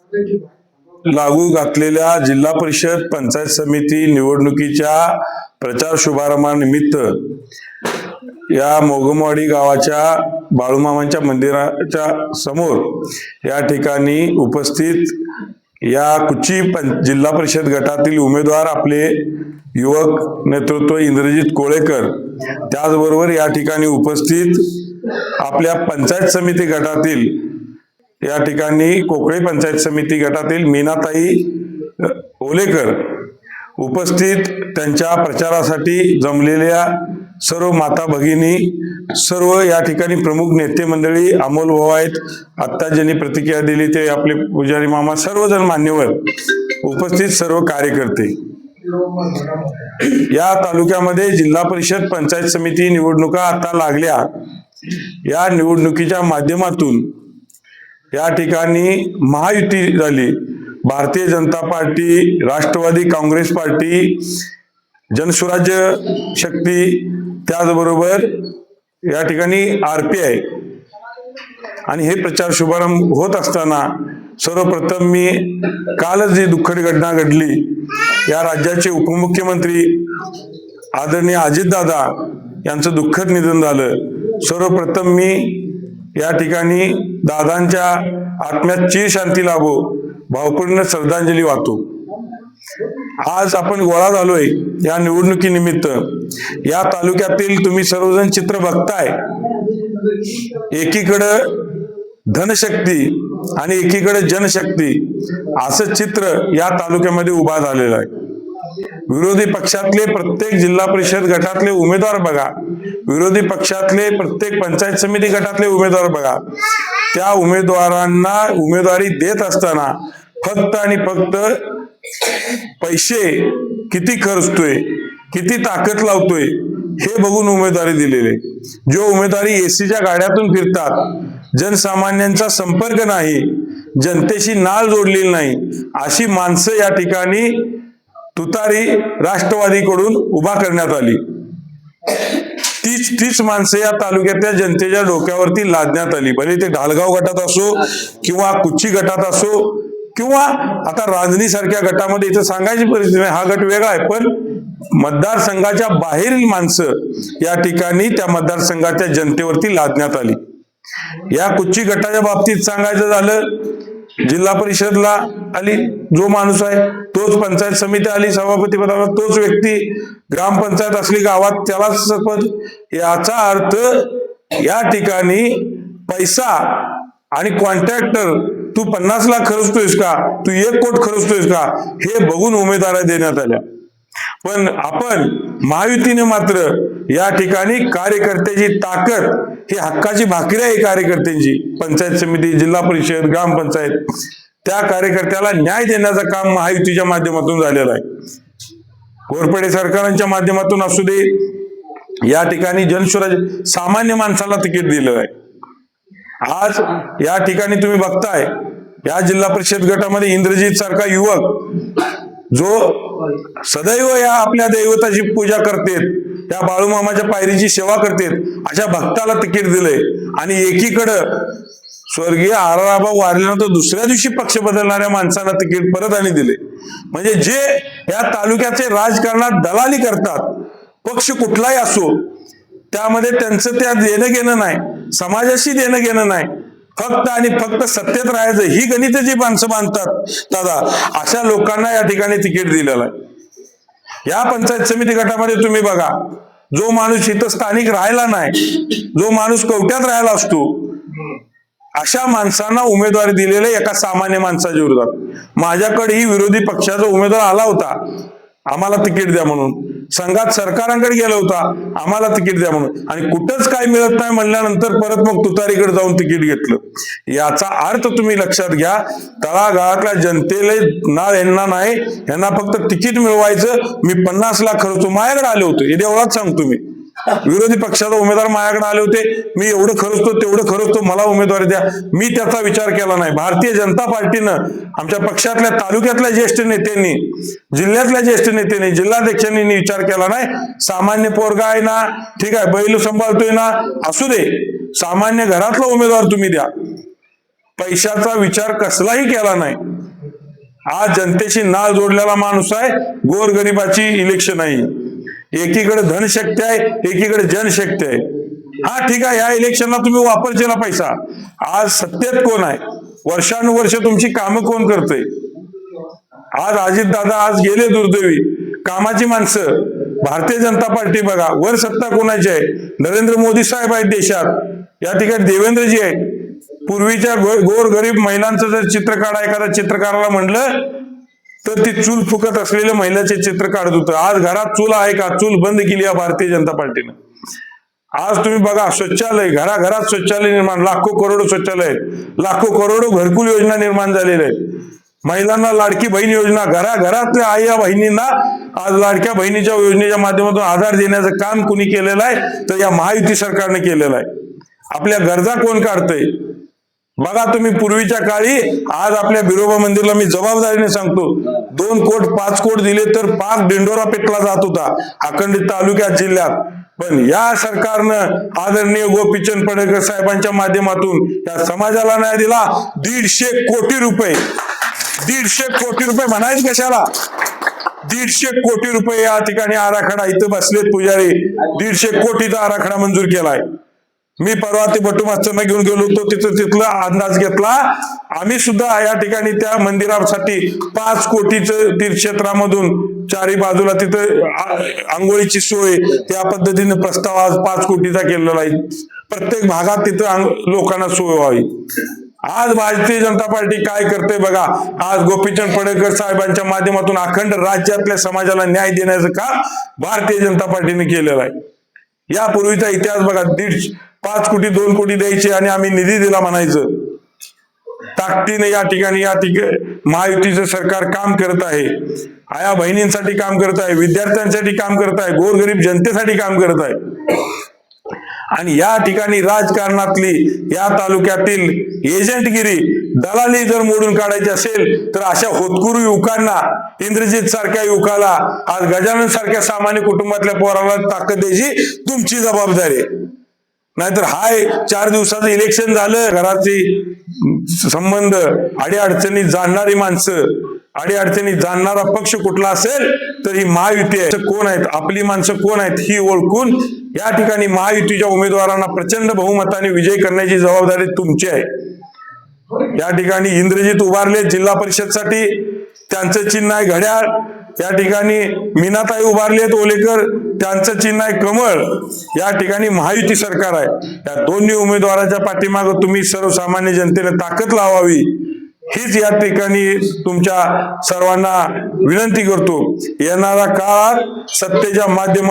लागू घातलेल्या जिल्हा परिषद पंचायत समिती निवडणुकीच्या प्रचार शुभारंभानिमित्त या मोगमवाडी गावाच्या बाळूमामांच्या मंदिराच्या समोर या ठिकाणी उपस्थित या कुची जिल्हा परिषद गटातील उमेदवार आपले युवक नेतृत्व इंद्रजित कोळेकर, त्याचबरोबर या ठिकाणी उपस्थित आपल्या पंचायत समिती गटातील या ठिकाणी कोकळे पंचायत समिती गटातील मीनाताई ओलेकर उपस्थित, त्यांच्या प्रचारासाठी जमलेल्या सर्व माता भगिनी, सर्व या ठिकाणी प्रमुख नेते मंडळी, अमोल भाऊ आहेत, आत्ता ज्यांनी प्रतिक्रिया दिली ते आपले पुजारी मामा, सर्वजण मान्यवर उपस्थित, सर्व कार्यकर्ते. या तालुक्यामध्ये जिल्हा परिषद पंचायत समिती निवडणुका आता लागल्या. या निवडणुकीच्या माध्यमातून या ठिकाणी महायुती झाली. भारतीय जनता पार्टी, राष्ट्रवादी काँग्रेस पार्टी, जनसुराज्य शक्ती, त्याचबरोबर या ठिकाणी RPI, आणि हे प्रचार शुभारंभ होत असताना सर्वप्रथम मी कालच जी दुःखद घटना घडली, या राज्याचे उपमुख्यमंत्री आदरणीय अजितदादा यांचं दुःखद निधन झालं. सर्वप्रथम मी या ठिकाणी दादांच्या आत्म्यात चिर शांती लाभो भावपूर्ण श्रद्धांजली वाहतो. आज आपण गोळा झालोय या निवडणुकीनिमित्त. या तालुक्यातील तुम्ही सर्वजण चित्र बघताय. एकीकडे धनशक्ती आणि एकीकडे जनशक्ती असं चित्र या तालुक्यामध्ये उभा झालेलं आहे. विरोधी पक्षातले प्रत्येक जिल्हा परिषद गटातले उमेदवार बघा, विरोधी पक्षातले प्रत्येक पंचायत समिती गटातले उमेदवार बघा. त्या उमेदवारांना उमेदवारी देत असताना फक्त आणि फक्त पैसे किती खर्चतोय, किती ताकद लावतोय हे बघून उमेदवारी दिलेले. जो उमेदवारी एसीच्या गाड्यातून फिरतात, जनसामान्यांचा संपर्क नाही, जनतेशी नाळ जोडलेली नाही, अशी माणसं या ठिकाणी तुतारी राष्ट्रवादीकडून उभा करण्यात आली. तीच माणसं या तालुक्यातल्या जनतेच्या डोक्यावरती लादण्यात आली. भले ते ढालगाव गटात असो किंवा कुची गटात असो किंवा आता रांजणी सारख्या गटामध्ये, इथं सांगायची परिस्थिती नाही, हा गट वेगळा आहे, पण मतदारसंघाच्या बाहेरील माणसं या ठिकाणी त्या मतदारसंघाच्या जनतेवरती लादण्यात आली. या कुची गटाच्या बाबतीत सांगायचं झालं, जिल्हा परिषदला आली जो माणूस आहे तोच, पंचायत समिती आली सभापती पदावर तोच व्यक्ती, ग्रामपंचायत असली गावात त्यालाच सरपंच. याचा अर्थ या ठिकाणी पैसा आणि कॉन्ट्रॅक्टर, तू 50 लाख खर्चतोयस का, तू 1 कोटी खर्चतोयस का, हे बघून उमेदवारी देण्यात आल्या. पण आपण महायुतीने मात्र या ठिकाणी कार्यकर्त्याची ताकद, ही हक्काची भाकरी आहे कार्यकर्त्यांची. पंचायत समिती, जिल्हा परिषद, ग्रामपंचायत, त्या कार्यकर्त्याला न्याय देण्याचं काम महायुतीच्या माध्यमातून झालेलं आहे. घोरपडे सरकारांच्या माध्यमातून असू दे, या ठिकाणी जनसुराज्य सामान्य माणसाला तिकीट दिलेलं आहे. आज या ठिकाणी तुम्ही बघताय, या जिल्हा परिषद गटामध्ये इंद्रजित सारखा युवक जो सदैव या आपल्या दैवताची पूजा करतेत, त्या बाळूमामाच्या पायरीची सेवा करतेत, अशा भक्ताला तिकीट दिलंय. आणि एकीकडं स्वर्गीय आराराबा वारल्यानंतर दुसऱ्या दिवशी पक्ष बदलणाऱ्या माणसांना तिकीट परत आणि दिले. म्हणजे जे या तालुक्याचे राजकारणात दलाली करतात, पक्ष कुठलाही असो, त्यामध्ये त्यांचं त्या देणं घेणं नाही, समाजाशी देणं घेणं नाही, फक्त आणि फक्त सत्तेत राहायचं ही गणित जी माणसं बांधतात दादा, अशा लोकांना या ठिकाणी तिकीट दिलेलं आहे. या पंचायत समिती गटामध्ये तुम्ही बघा, जो माणूस इथं स्थानिक राहायला नाही, जो माणूस कवट्यात राहायला असतो, अशा माणसांना उमेदवारी दिलेले एका सामान्य माणसाच्या विरोधात. माझ्याकडे ही विरोधी पक्षाचा उमेदवार आला होता, आम्हाला तिकीट द्या म्हणून, संघात सरकारांकडे गेला होता, आम्हाला तिकीट द्या म्हणून, आणि कुठंच काही मिळत नाही म्हणल्यानंतर परत मग तुतारीकडे जाऊन तिकीट घेतलं. याचा अर्थ तुम्ही लक्षात घ्या, तळागाळातल्या जनतेला नाळ यांना नाही, यांना फक्त तिकीट मिळवायचं. मी 50 लाख खर्च, माझ्याकडे आले होते, हे देवळात सांगतो मी, विरोधी पक्षाचा उमेदवार माझ्याकडे आले होते, मी एवढं खर्चतो तेवढं खर्चतो, मला उमेदवारी द्या. मी त्याचा विचार केला नाही. भारतीय जनता पार्टीनं, आमच्या पक्षातल्या तालुक्यातल्या ज्येष्ठ नेत्यांनी, जिल्ह्यातल्या ज्येष्ठ नेत्यांनी, जिल्हाध्यक्षांनी विचार केला नाही. सामान्य पोरगा आहे ना, ठीक आहे, बैल सांभाळतोय ना, असू दे, सामान्य घरातला उमेदवार तुम्ही द्या. पैशाचा विचार कसलाही केला नाही. आज जनतेशी नाळ जोडलेला माणूस आहे. गोरगरिबाची इलेक्शन आहे. एकीकडे धनशक्ती आहे, एकीकडे जनशक्ती आहे. हा ठीक आहे, या इलेक्शनला तुम्ही वापरचेला पैसा. आज सत्तेत कोण आहे? वर्षानुवर्ष तुमची कामं कोण करतंय? आज अजितदादा आज गेले दुर्दैवी. कामाची माणसं भारतीय जनता पार्टी बघा, वर सत्ता कोणाची आहे? नरेंद्र मोदी साहेब आहेत देशात. या ठिकाणी देवेंद्रजी आहेत. पूर्वीच्या गोरगरीब महिलांचं जर चित्र काढा, एखाद्या चित्रकाराला म्हणलं तर ती चूल फुकत असलेल्या महिलाचे चित्र काढत होतं. आज घरात चूल आहे का? चूल बंद केली आहे भारतीय जनता पार्टीनं. आज तुम्ही बघा, शौचालय, घराघरात शौचालय निर्माण, लाखो करोडो शौचालय आहेत, लाखो करोडो घरकुल योजना निर्माण झालेल्या आहेत. महिलांना लाडकी बहीण योजना, घराघरातल्या आई या बहिणींना आज लाडक्या बहिणीच्या योजनेच्या माध्यमातून आधार देण्याचं काम कुणी केलेलं आहे? तर या महायुती सरकारने केलेलं आहे. आपल्या गरजा कोण काढतंय? बघा तुम्ही, पूर्वीच्या काळी आज आपल्या बिरोबा मंदिरला मी जबाबदारीने सांगतो, 2 कोट 5 कोट दिले तर पाक दिंडोरा पेटला जात होता अखंडित तालुक्यात, जिल्ह्यात. पण या सरकारनं आदरणीय गोपीचंद पडळकर साहेबांच्या माध्यमातून या समाजाला न्याय दिला. 150 कोटी रुपये, 150 कोटी रुपये म्हणायचे कशाला? 150 कोटी रुपये या ठिकाणी आराखडा, इथं बसलेत पुजारी, 150 कोटीचा आराखडा मंजूर केलाय. मी परवा ते बटू मास्तरना घेऊन गेलो होतो, तिथला अंदाज घेतला. आम्ही सुद्धा या ठिकाणी त्या मंदिरासाठी 5 कोटीचं तीर्थक्षेत्रामधून चारी बाजूला तिथं आंघोळीची सोय, त्या पद्धतीने प्रस्ताव आज 5 कोटीचा केलेला आहे. प्रत्येक भागात तिथं लोकांना सोय व्हावी. आज भारतीय जनता पार्टी काय करते बघा. आज गोपीचंद पडळकर साहेबांच्या माध्यमातून अखंड राज्यातल्या समाजाला न्याय देण्याचं काम भारतीय जनता पार्टीने केलेलं आहे. यापूर्वीचा इतिहास बघा, 5 कोटी 2 कोटी द्यायचे आणि आम्ही निधी दिला म्हणायचं. ताकदीने या ठिकाणी महायुतीचं सरकार काम करत आहे. आया बहिणींसाठी काम करत आहे, विद्यार्थ्यांसाठी काम करत आहे, गोरगरीब जनतेसाठी काम करत आहे. आणि या ठिकाणी राजकारणातली, या तालुक्यातील एजंटगिरी, दलाली जर मोडून काढायची असेल तर अशा होतकुरू युवकांना, इंद्रजित सारख्या युवकाला, आज गजानन सारख्या सामान्य कुटुंबातल्या पोराला ताकद द्यायची तुमची जबाबदारी आहे. नाहीतर हाय 4 दिवसाचं इलेक्शन झालं, घराची संबंध, अडीअडचणी जाणणारी माणसं, अडीअडचणी जाणणारा पक्ष कुठला असेल तर ही महायुती आहे. कोण आहेत आपली माणसं, कोण आहेत ही ओळखून या ठिकाणी महायुतीच्या उमेदवारांना प्रचंड बहुमताने विजय करण्याची जबाबदारी तुमची आहे. या ठिकाणी इंद्रजित उभारले जिल्हा परिषदसाठी, त्यांचं चिन्ह आहे घड्याळ. या ठिकाणी मीनाताई उभारलेत ओलेकर, त्यांचं चिन्ह आहे कमळ. या ठिकाणी महायुती सरकार आहे. या दोन्ही उमेदवाराच्या पाठीमागे तुम्ही सर्वसामान्य जनतेने ताकद लावावी, हीच या ठिकाणी तुमच्या सर्वांना विनंती करतो. येणाऱ्या काळात सत्तेच्या माध्यमातून